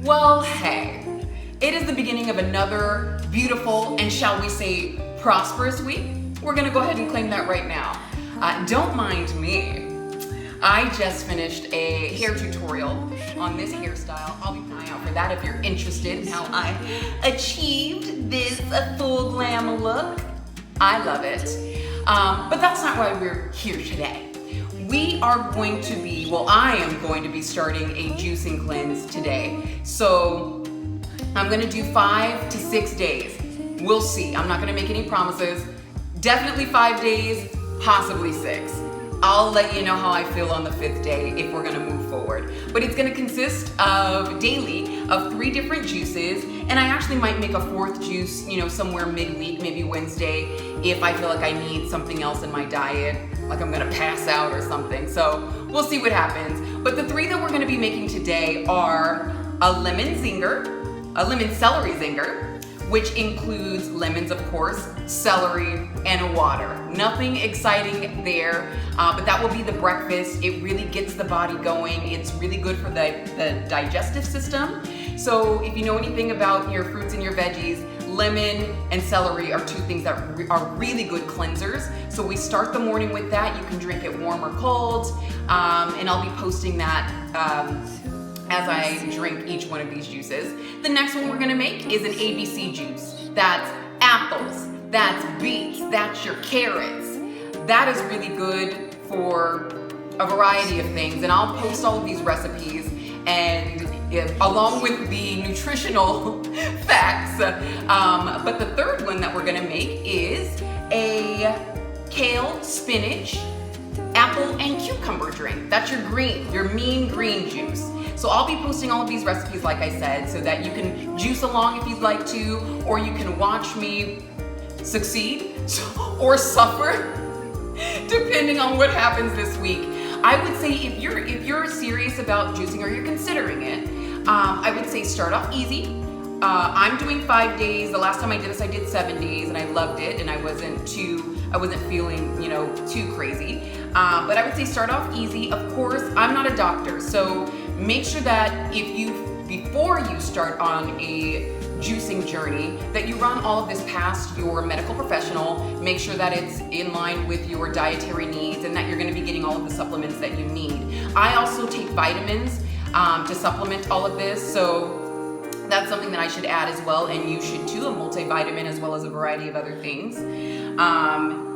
Well, hey, it is the beginning of another beautiful and, shall we say, prosperous week. We're gonna go ahead and claim that right now. Don't mind me. I just finished a hair tutorial on this hairstyle. I'll be putting out for that if you're interested in how I achieved this full glam look. I love it. But that's not why we're here today. We are going to be, well, I am going to be starting a juicing cleanse today. So I'm gonna do 5 to 6 days. We'll see. I'm not gonna make any promises. Definitely 5 days, possibly 6. I'll let you know how I feel on the 5th day if we're gonna move forward. But it's gonna consist of daily of 3 different juices, and I actually might make a 4th juice, somewhere midweek, maybe Wednesday, if I feel like I need something else in my diet, like I'm gonna pass out or something. So we'll see what happens. But the 3 that we're gonna be making today are a lemon celery zinger, which includes lemons, of course, celery, and water. Nothing exciting there, but that will be the breakfast. It really gets the body going. It's really good for the digestive system. So if you know anything about your fruits and your veggies, lemon and celery are 2 things that are really good cleansers. So we start the morning with that. You can drink it warm or cold, and I'll be posting that as I drink each one of these juices. The next one we're gonna make is an ABC juice. That's apples, that's beets, that's your carrots. That is really good for a variety of things, and I'll post all of these recipes and along with the nutritional facts. But the 3rd one that we're gonna make is a kale, spinach, apple, and cucumber drink. That's your mean green juice. So I'll be posting all of these recipes, like I said, so that you can juice along if you'd like to, or you can watch me succeed or suffer, depending on what happens this week. I would say if you're serious about juicing or you're considering it, I would say start off easy. I'm doing 5 days. The last time I did this, I did 7 days, and I loved it, and I wasn't feeling, too crazy. But I would say start off easy. Of course, I'm not a doctor, so make sure that before you start on a juicing journey, that you run all of this past your medical professional. Make sure that it's in line with your dietary needs and that you're gonna be getting all of the supplements that you need. I also take vitamins to supplement all of this, so that's something that I should add as well, and you should too, a multivitamin as well as a variety of other things.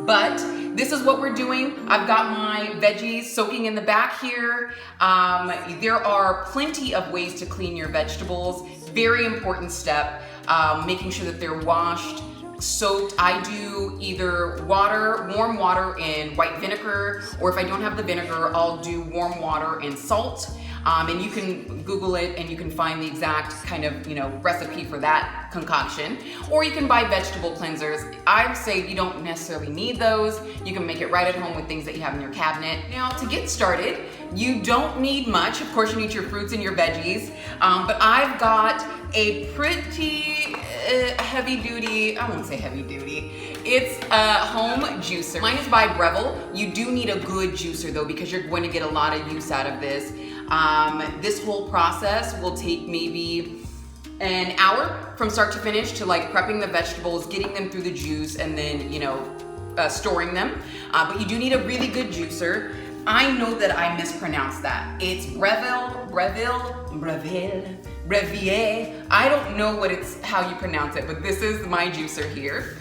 But this is what we're doing. I've got my veggies soaking in the back here. There are plenty of ways to clean your vegetables. Very important step, making sure that they're washed, soaked. I do either warm water and white vinegar, or if I don't have the vinegar, I'll do warm water and salt. And you can Google it and you can find the exact kind of, recipe for that concoction. Or you can buy vegetable cleansers. I say you don't necessarily need those. You can make it right at home with things that you have in your cabinet. Now, to get started, you don't need much. Of course, you need your fruits and your veggies. But I've got a pretty heavy duty, I won't say heavy duty, it's a home juicer. Mine is by Breville. You do need a good juicer though, because you're going to get a lot of use out of this. This whole process will take maybe an hour from start to finish, to like prepping the vegetables, getting them through the juice, and then, storing them. But you do need a really good juicer. I know that I mispronounced that. It's Breville. I don't know how you pronounce it, but this is my juicer here.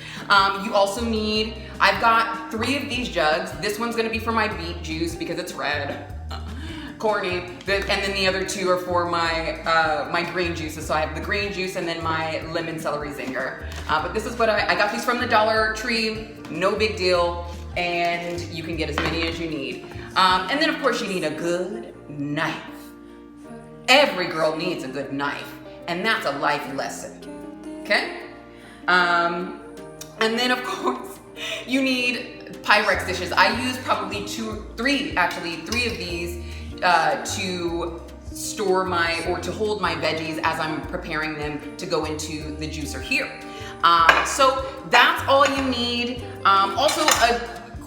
You also need, I've got 3 of these jugs. This one's gonna be for my beet juice because it's red. Corny. And then the other 2 are for my green juices. So I have the green juice and then my lemon celery zinger. But this is what I got these from the Dollar Tree. No big deal. And you can get as many as you need. And then of course you need a good knife. Every girl needs a good knife, and that's a life lesson, okay? And then of course you need Pyrex dishes. I use probably 3 of these to store to hold my veggies as I'm preparing them to go into the juicer here. So that's all you need. Also, a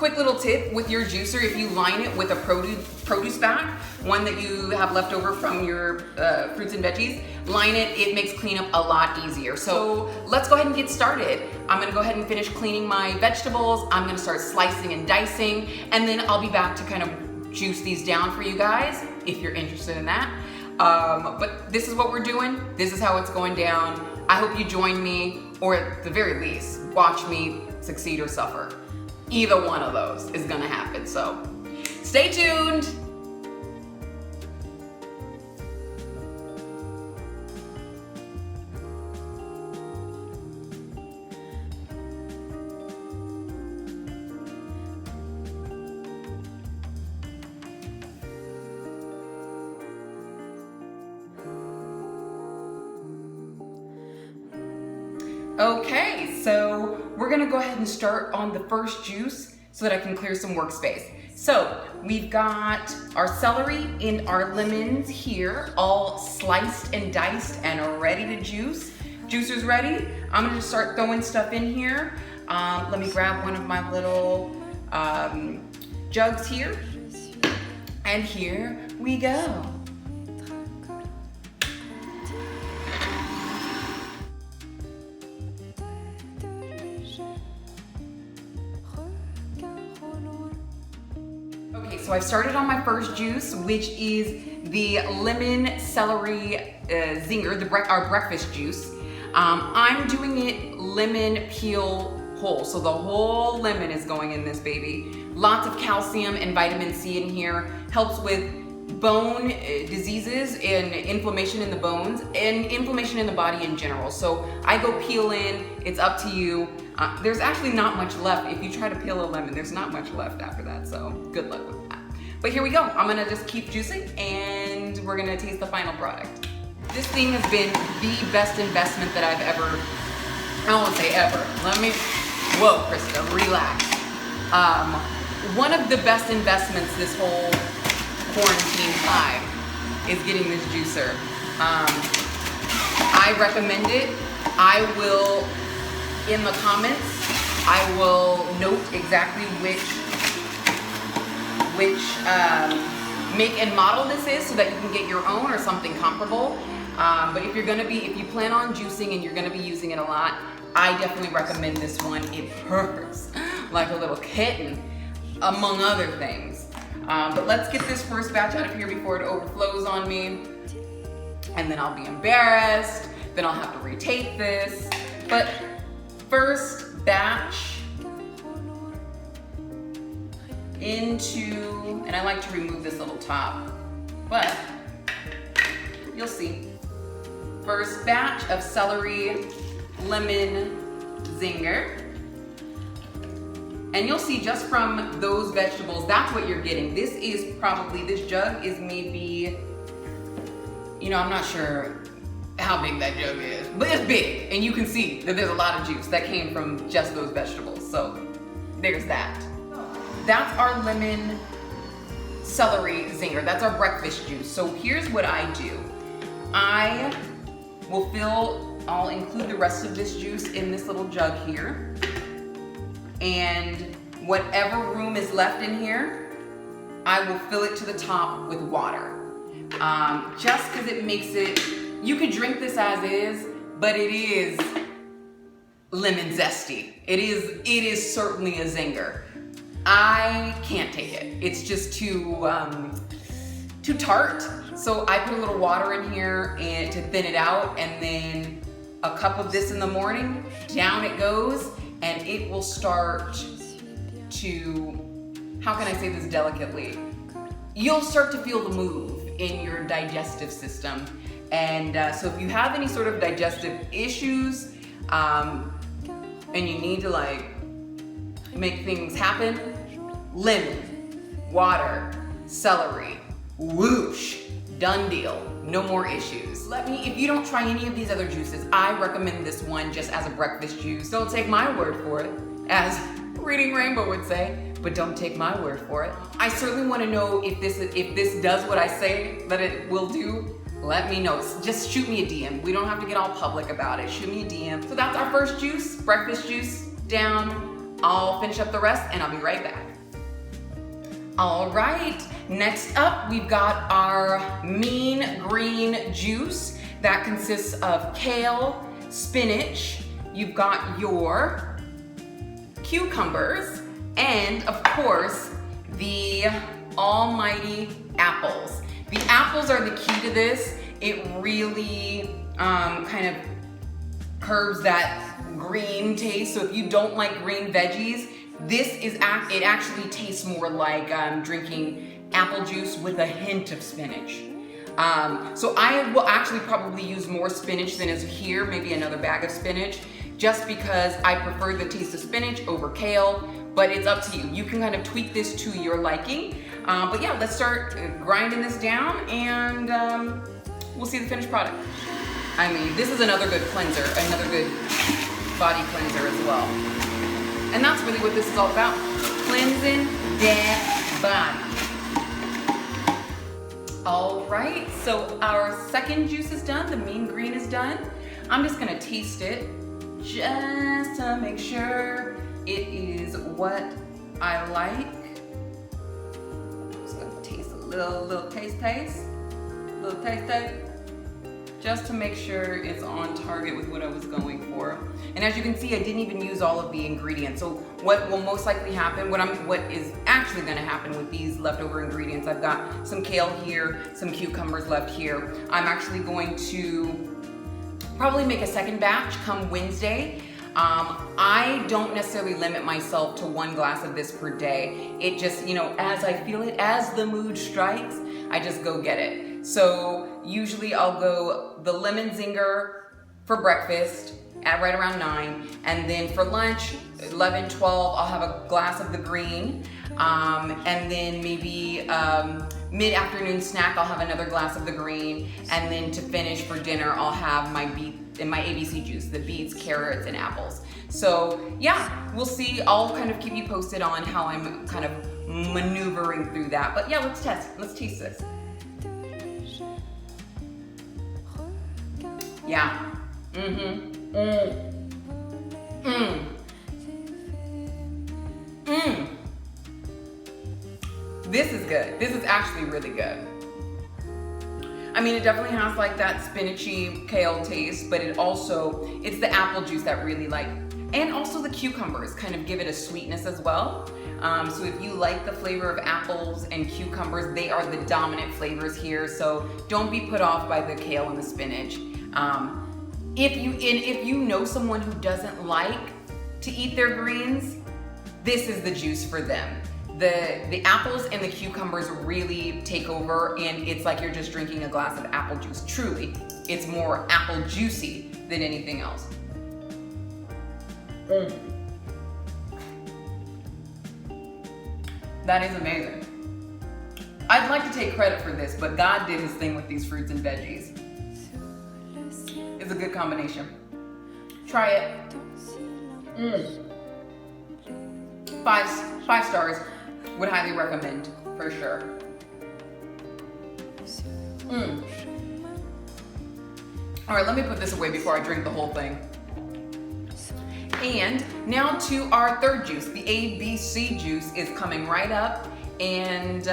Quick little tip with your juicer, if you line it with a produce bag, one that you have left over from your fruits and veggies, line it, it makes cleanup a lot easier. So let's go ahead and get started. I'm gonna go ahead and finish cleaning my vegetables. I'm gonna start slicing and dicing, and then I'll be back to kind of juice these down for you guys, if you're interested in that. But this is what we're doing. This is how it's going down. I hope you join me, or at the very least, watch me succeed or suffer. Either one of those is gonna happen, so stay tuned. Okay, so we're gonna go ahead and start on the first juice so that I can clear some workspace. So we've got our celery and our lemons here, all sliced and diced and ready to juice. Juicer's ready. I'm gonna just start throwing stuff in here. Let me grab one of my little jugs here. And here we go. So I've started on my first juice, which is the lemon celery zinger, our breakfast juice. I'm doing it lemon peel whole, so the whole lemon is going in this baby. Lots of calcium and vitamin C in here. Helps with bone diseases and inflammation in the bones and inflammation in the body in general. So I go peel in, it's up to you. There's actually not much left. If you try to peel a lemon, there's not much left after that, so good luck with that. But here we go. I'm gonna just keep juicing and we're gonna taste the final product. This thing has been the best investment that I've ever, I don't wanna say ever. Whoa, Krista, relax. One of the best investments this whole quarantine time is getting this juicer. I recommend it. I will, in the comments, I will note exactly which make and model this is so that you can get your own or something comparable. But if you plan on juicing and you're gonna be using it a lot, I definitely recommend this one. It purrs like a little kitten, among other things. But let's get this first batch out of here before it overflows on me. And then I'll be embarrassed. Then I'll have to retake this. But first batch into, and I like to remove this little top, but you'll see. First batch of celery lemon zinger. And you'll see just from those vegetables, that's what you're getting. This jug is maybe, I'm not sure how big that jug is, but it's big. And you can see that there's a lot of juice that came from just those vegetables. So there's that. That's our lemon celery zinger. That's our breakfast juice. So here's what I do. I'll include the rest of this juice in this little jug here. And whatever room is left in here, I will fill it to the top with water. Just because it makes it, you could drink this as is, but it is lemon zesty. It is certainly a zinger. I can't take it. It's just too tart. So I put a little water in here to thin it out, and then a cup of this in the morning, down it goes, and it will start to, how can I say this delicately? You'll start to feel the move in your digestive system. And so if you have any sort of digestive issues, and you need to make things happen, lemon, water, celery, whoosh, done deal, no more issues. If you don't try any of these other juices, I recommend this one just as a breakfast juice. Don't take my word for it, as Reading Rainbow would say, but don't take my word for it. I certainly want to know if this does what I say that it will do. Let me know. Just shoot me a DM. We don't have to get all public about it. Shoot me a DM. So that's our first juice, breakfast juice down. I'll finish up the rest and I'll be right back. All right, next up we've got our mean green juice that consists of kale, spinach, you've got your cucumbers, and of course, the almighty apples. The apples are the key to this. It really kind of curbs that green taste. So if you don't like green veggies, it actually tastes more like drinking apple juice with a hint of spinach. So I will actually probably use more spinach than is here, maybe another bag of spinach, just because I prefer the taste of spinach over kale, but it's up to you. You can kind of tweak this to your liking. But yeah, let's start grinding this down and we'll see the finished product. I mean, this is another good cleanser, another good body cleanser as well. And that's really what this is all about, cleansing that body. All right, so our second juice is done, the mean green is done. I'm just gonna taste it just to make sure it is what I like. Just gonna taste a little taste, just to make sure it's on target with what I was going for. And as you can see, I didn't even use all of the ingredients. So what will most likely happen, what is actually gonna happen with these leftover ingredients, I've got some kale here, some cucumbers left here. I'm actually going to probably make a second batch come Wednesday. I don't necessarily limit myself to 1 glass of this per day. It just, as I feel it, as the mood strikes, I just go get it. So usually I'll go the lemon zinger for breakfast at right around 9, and then for lunch, 11, 12, I'll have a glass of the green, and then maybe mid-afternoon snack, I'll have another glass of the green, and then to finish for dinner, I'll have my beet and my ABC juice, the beets, carrots, and apples. So yeah, we'll see. I'll kind of keep you posted on how I'm kind of maneuvering through that. But yeah, let's taste this. Yeah. This is good. This is actually really good. I mean, it definitely has like that spinachy kale taste, but it's the apple juice that really and also the cucumbers kind of give it a sweetness as well. So if you like the flavor of apples and cucumbers, they are the dominant flavors here. So don't be put off by the kale and the spinach. If you know someone who doesn't like to eat their greens, this is the juice for them. The apples and the cucumbers really take over, and it's like you're just drinking a glass of apple juice. Truly, it's more apple juicy than anything else. That is amazing. I'd like to take credit for this, but God did his thing with these fruits and veggies. It's a good combination. Try it. 5 stars. Would highly recommend, for sure. All right, let me put this away before I drink the whole thing. And now to our third juice. The ABC juice is coming right up. And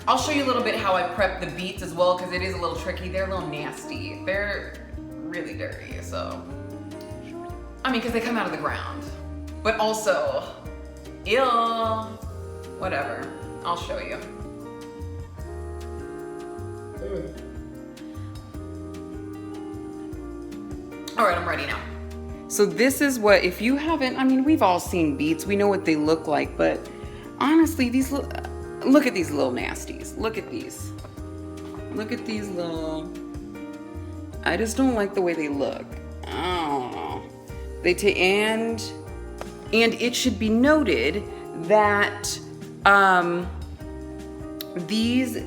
I'll show you a little bit how I prep the beets as well, because it is a little tricky. They're a little nasty. They're really dirty, so. I mean, because they come out of the ground. But also, ew. Whatever, I'll show you. All right, I'm ready now. So this is what, if you haven't, I mean, we've all seen beets. We know what they look like, but honestly, look at these little nasties. Look at these. Look at these little, I just don't like the way they look. I don't know. And it should be noted that these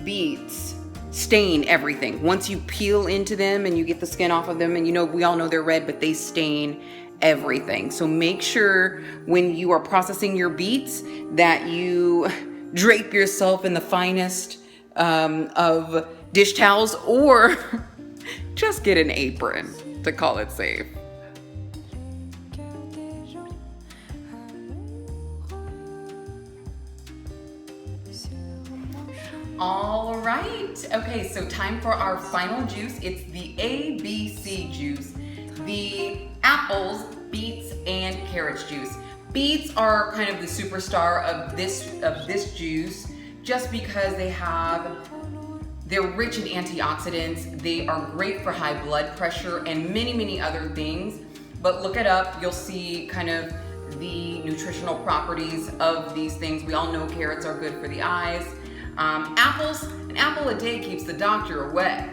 beets stain everything. Once you peel into them and you get the skin off of them, and we all know they're red, but they stain everything. So make sure when you are processing your beets that you drape yourself in the finest of dish towels, or just get an apron to call it safe. Okay, so time for our final juice. It's the ABC juice. The apples, beets, and carrots juice. Beets are kind of the superstar of this juice just because they're rich in antioxidants. They are great for high blood pressure and many, many other things. But look it up, you'll see kind of the nutritional properties of these things. We all know carrots are good for the eyes. Apples, an apple a day keeps the doctor away.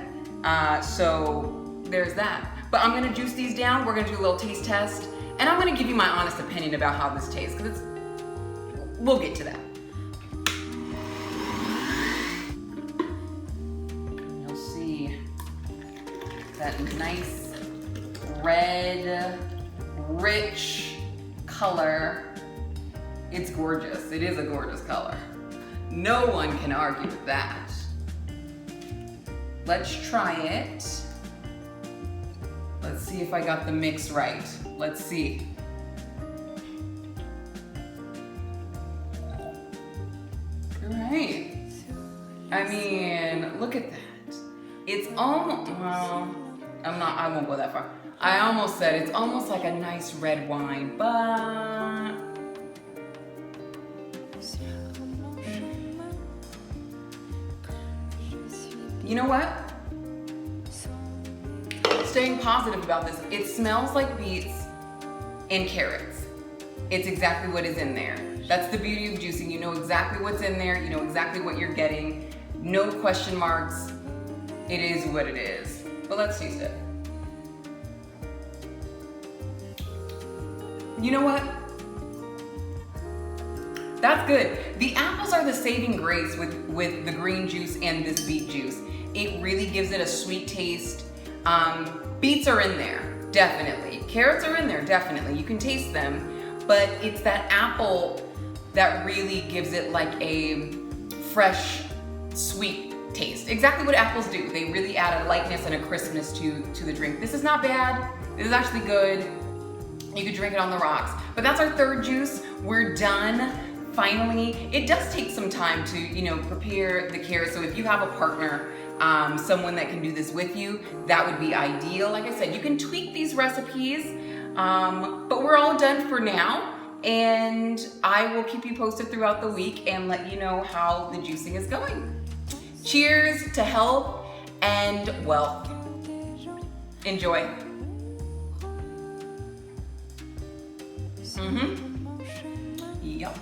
So there's that. But I'm gonna juice these down. We're gonna do a little taste test. And I'm gonna give you my honest opinion about how this tastes, because we'll get to that. You'll see that nice red, rich color. It's gorgeous. It is a gorgeous color. No one can argue with that. Let's try it. Let's see if I got the mix right. Let's see. All right. I mean, look at that. It's almost, well, I won't go that far. I almost said it's almost like a nice red wine, but you know what? Staying positive about this, it smells like beets and carrots. It's exactly what is in there. That's the beauty of juicing. You know exactly what's in there. You know exactly what you're getting. No question marks. It is what it is. But let's taste it. You know what? That's good. The apples are the saving grace with the green juice and this beet juice. It really gives it a sweet taste. Beets are in there, definitely. Carrots are in there, definitely. You can taste them, but it's that apple that really gives it like a fresh, sweet taste. Exactly what apples do. They really add a lightness and a crispness to the drink. This is not bad. This is actually good. You could drink it on the rocks. But that's our third juice. We're done. Finally, it does take some time to, prepare the carrots. So if you have a partner, someone that can do this with you, that would be ideal. Like I said, you can tweak these recipes, but we're all done for now. And I will keep you posted throughout the week and let you know how the juicing is going. Cheers to health and wealth. Enjoy. Yep.